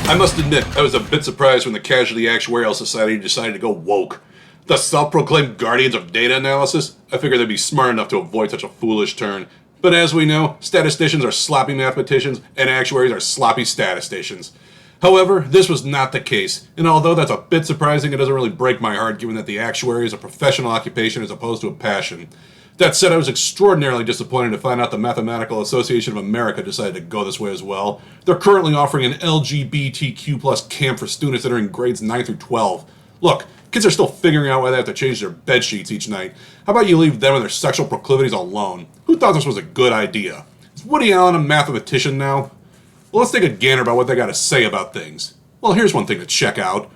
I must admit, I was a bit surprised when the Casualty Actuarial Society decided to go woke. The self-proclaimed guardians of data analysis? I figured they'd be smart enough to avoid such a foolish turn. But as we know, statisticians are sloppy mathematicians, and actuaries are sloppy statisticians. However, this was not the case, and although that's a bit surprising, it doesn't really break my heart given that the actuary is a professional occupation as opposed to a passion. That said, I was extraordinarily disappointed to find out the Mathematical Association of America decided to go this way as well. They're currently offering an LGBTQ+ camp for students entering grades 9 through 12. Look, kids are still figuring out why they have to change their bed sheets each night. How about you leave them and their sexual proclivities alone? Who thought this was a good idea? Is Woody Allen a mathematician now? Well, let's take a gander about what they got to say about things. Well, here's one thing to check out.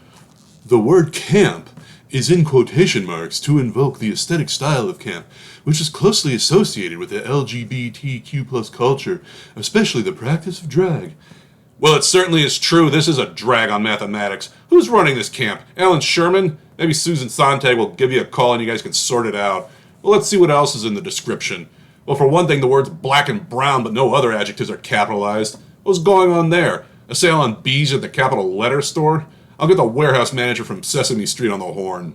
The word camp is in quotation marks to invoke the aesthetic style of camp, which is closely associated with the LGBTQ+ culture, especially the practice of drag. Well, it certainly is true this is a drag on mathematics. Who's running this camp? Alan Sherman? Maybe Susan Sontag will give you a call and you guys can sort it out. Well, let's see what else is in the description. Well, for one thing, the words black and brown, but no other adjectives are capitalized. What's going on there? A sale on bees at the Capital Letter store? I'll get the warehouse manager from Sesame Street on the horn.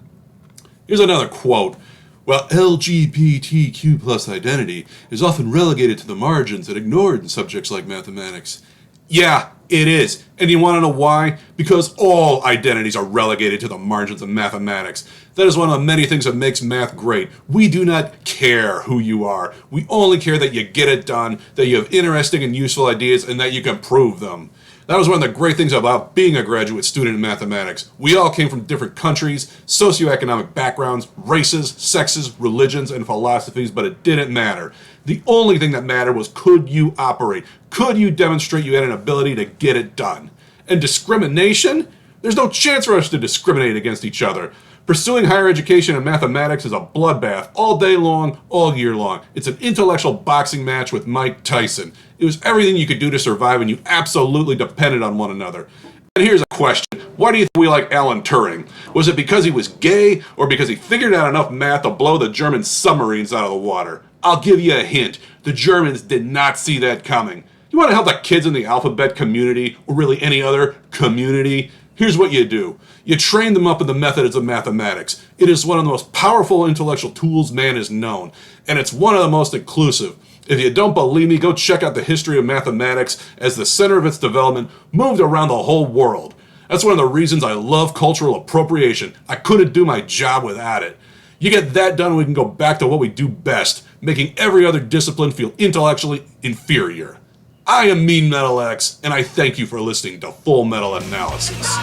Here's another quote. While LGBTQ+ identity is often relegated to the margins and ignored in subjects like mathematics. Yeah, it is. And you want to know why? Because all identities are relegated to the margins of mathematics. That is one of the many things that makes math great. We do not care who you are. We only care that you get it done, that you have interesting and useful ideas, and that you can prove them. That was one of the great things about being a graduate student in mathematics. We all came from different countries, socioeconomic backgrounds, races, sexes, religions, and philosophies, but it didn't matter. The only thing that mattered was, could you operate? Could you demonstrate you had an ability to get it done? And discrimination? There's no chance for us to discriminate against each other. Pursuing higher education in mathematics is a bloodbath all day long, all year long. It's an intellectual boxing match with Mike Tyson. It was everything you could do to survive, and you absolutely depended on one another. And here's a question. Why do you think we like Alan Turing? Was it because he was gay, or because he figured out enough math to blow the German submarines out of the water? I'll give you a hint. The Germans did not see that coming. You want to help the kids in the alphabet community, or really any other community? Here's what you do. You train them up in the methods of mathematics. It is one of the most powerful intellectual tools man has known, and it's one of the most inclusive. If you don't believe me, go check out the history of mathematics as the center of its development moved around the whole world. That's one of the reasons I love cultural appropriation. I couldn't do my job without it. You get that done, we can go back to what we do best, making every other discipline feel intellectually inferior. I am Mean Metal X, and I thank you for listening to Full Metal Analysis.